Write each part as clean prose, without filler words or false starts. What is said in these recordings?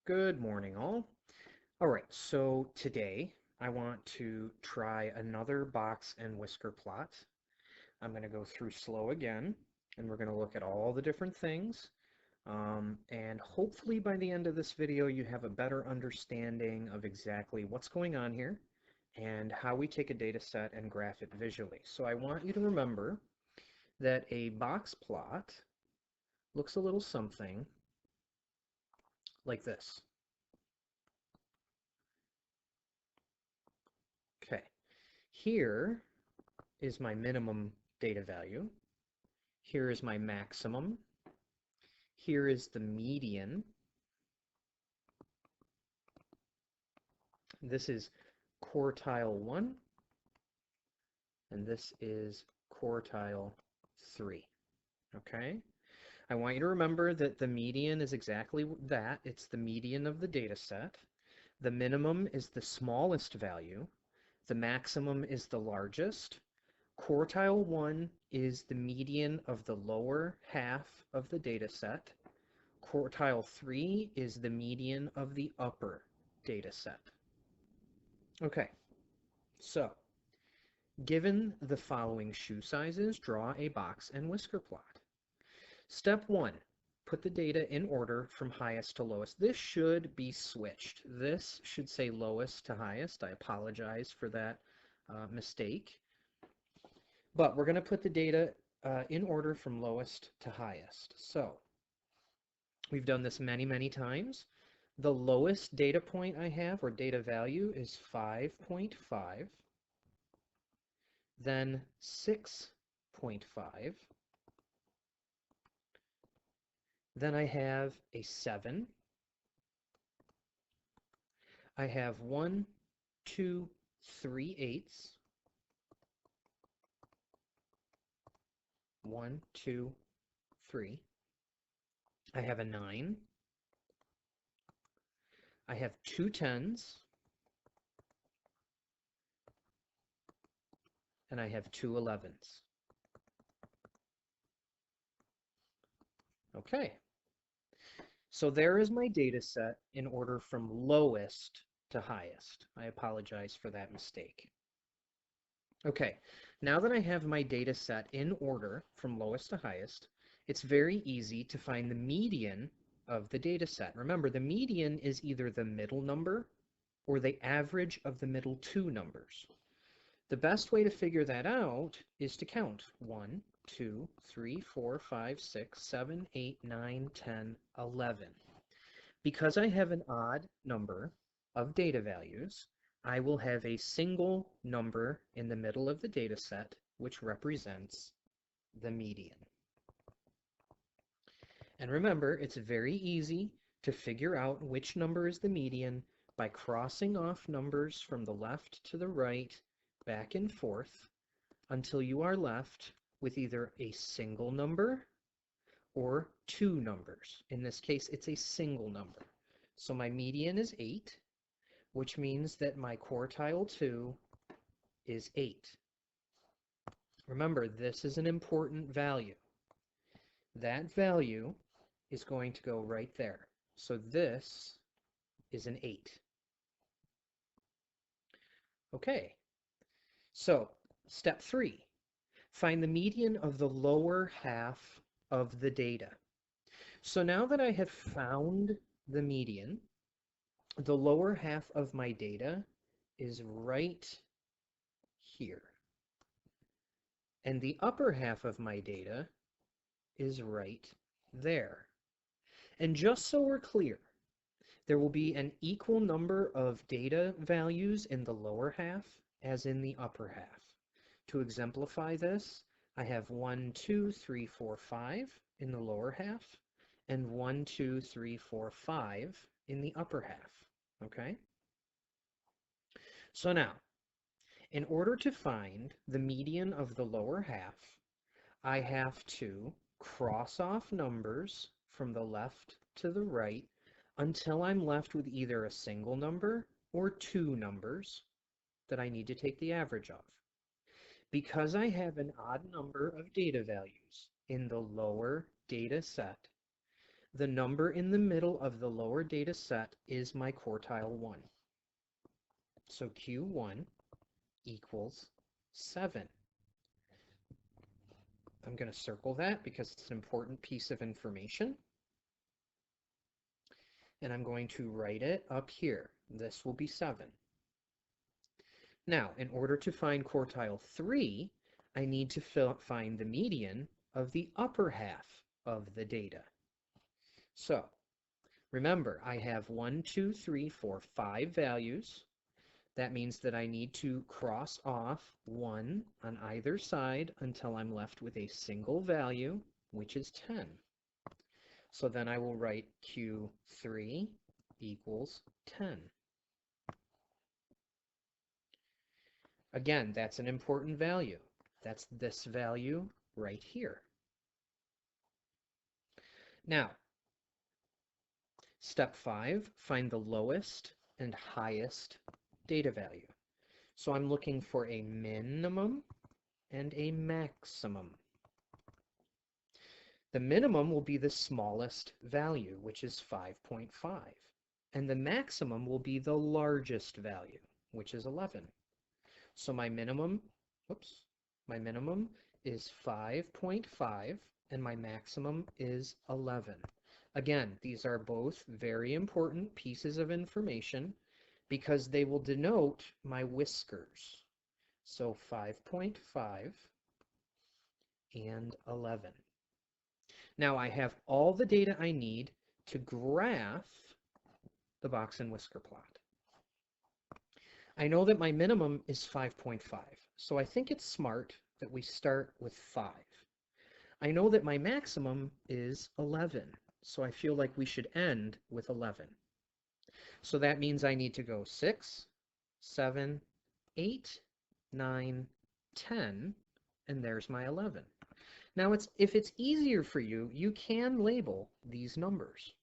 Good morning, all. All right, so today I want to try another box and whisker plot. I'm going to go through slow again, and we're going to look at all the different things. And hopefully by the end of this video, you have a better understanding of exactly what's going on here and how we take a data set and graph it visually. So I want you to remember that a box plot looks a little something like this. Okay, here is my minimum data value. Here is my maximum. Here is the median. This is quartile 1, and this is quartile 3. Okay? I want you to remember that the median is exactly that. It's the median of the data set. The minimum is the smallest value. The maximum is the largest. Quartile 1 is the median of the lower half of the data set. Quartile 3 is the median of the upper data set. Okay, so given the following shoe sizes, draw a box and whisker plot. Step 1, put the data in order from highest to lowest. This should be switched. This should say lowest to highest. I apologize for that mistake. But we're going to put the data in order from lowest to highest. So we've done this many, many times. The lowest data point I have, or data value, is 5.5, then 6.5, then I have a 7, I have 1, 2, 3 eighths, 1, 2, 3, I have a 9, I have 2 tens, and I have 2 11s. Okay, so there is my data set in order from lowest to highest. I apologize for that mistake. Okay, now that I have my data set in order from lowest to highest, it's very easy to find the median of the data set. Remember, the median is either the middle number or the average of the middle two numbers. The best way to figure that out is to count 1, 2, 3, 4, 5, 6, 7, 8, 9, 10, 11. Because I have an odd number of data values, I will have a single number in the middle of the data set, which represents the median. And remember, it's very easy to figure out which number is the median by crossing off numbers from the left to the right, back and forth, until you are left with either a single number or two numbers. In this case, it's a single number. So my median is 8, which means that my quartile 2 is 8. Remember, this is an important value. That value is going to go right there. So this is an 8. Okay, so step 3, find the median of the lower half of the data. So now that I have found the median, the lower half of my data is right here. And the upper half of my data is right there. And just so we're clear, there will be an equal number of data values in the lower half as in the upper half. To exemplify this, I have 1, 2, 3, 4, 5 in the lower half, and 1, 2, 3, 4, 5 in the upper half. Okay? So now, in order to find the median of the lower half, I have to cross off numbers from the left to the right until I'm left with either a single number or two numbers that I need to take the average of. Because I have an odd number of data values in the lower data set, The number in the middle of the lower data set is my quartile 1. So Q1 equals 7. I'm going to circle that because it's an important piece of information. And I'm going to write it up here. This will be 7. Now, in order to find quartile 3, I need to find the median of the upper half of the data. So, remember, I have 1, 2, 3, 4, 5 values. That means that I need to cross off 1 on either side until I'm left with a single value, which is 10. So then I will write Q3 equals 10. Again, that's an important value. That's this value right here. Now, step 5, find the lowest and highest data value. So I'm looking for a minimum and a maximum. The minimum will be the smallest value, which is 5.5. And the maximum will be the largest value, which is 11. So my minimum is 5.5 and my maximum is 11. Again, these are both very important pieces of information because they will denote my whiskers. So 5.5 and 11. Now I have all the data I need to graph the box and whisker plot. I know that my minimum is 5.5, so I think it's smart that we start with 5. I know that my maximum is 11, so I feel like we should end with 11. So that means I need to go 6, 7, 8, 9, 10, and there's my 11. Now, if it's easier for you, you can label these numbers.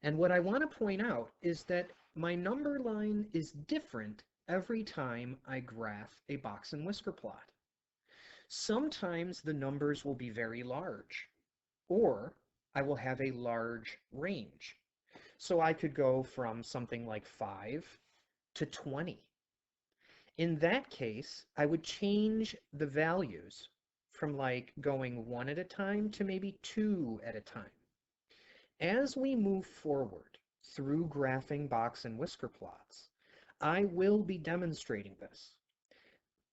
And what I want to point out is that my number line is different every time I graph a box and whisker plot. Sometimes the numbers will be very large, or I will have a large range. So I could go from something like 5 to 20. In that case, I would change the values from like going 1 at a time to maybe 2 at a time. As we move forward through graphing box and whisker plots, I will be demonstrating this.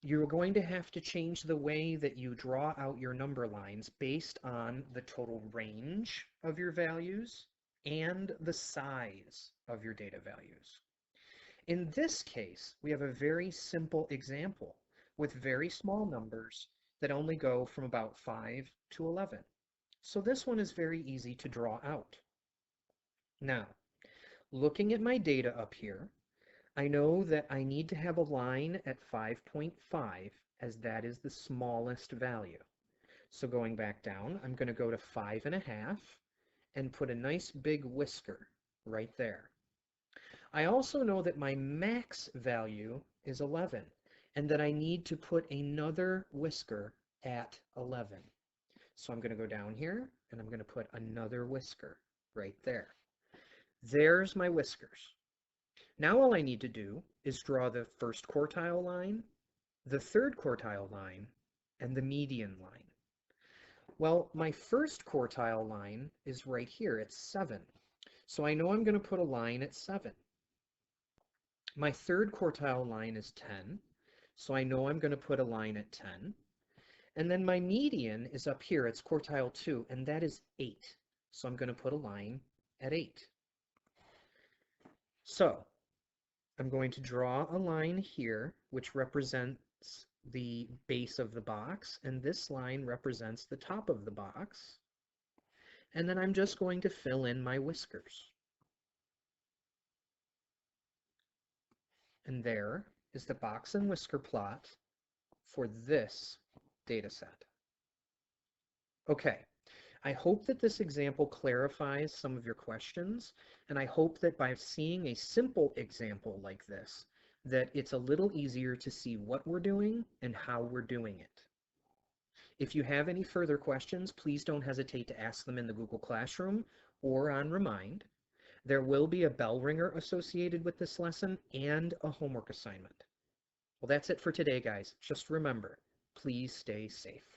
You're going to have to change the way that you draw out your number lines based on the total range of your values and the size of your data values. In this case, we have a very simple example with very small numbers that only go from about 5 to 11. So this one is very easy to draw out. Now, looking at my data up here, I know that I need to have a line at 5.5 as that is the smallest value. So going back down, I'm going to go to 5.5 and put a nice big whisker right there. I also know that my max value is 11 and that I need to put another whisker at 11. So I'm going to go down here and I'm going to put another whisker right there. There's my whiskers. Now all I need to do is draw the first quartile line, the third quartile line, and the median line. Well, my first quartile line is right here. It's 7. So I know I'm going to put a line at 7. My third quartile line is 10. So I know I'm going to put a line at 10. And then my median is up here. It's quartile 2, and that is 8. So I'm going to put a line at 8. So I'm going to draw a line here, which represents the base of the box, and this line represents the top of the box. And then I'm just going to fill in my whiskers. And there is the box and whisker plot for this data set. Okay, I hope that this example clarifies some of your questions, and I hope that by seeing a simple example like this, that it's a little easier to see what we're doing and how we're doing it. If you have any further questions, please don't hesitate to ask them in the Google Classroom or on Remind. There will be a bell ringer associated with this lesson and a homework assignment. Well, that's it for today, guys. Just remember, please stay safe.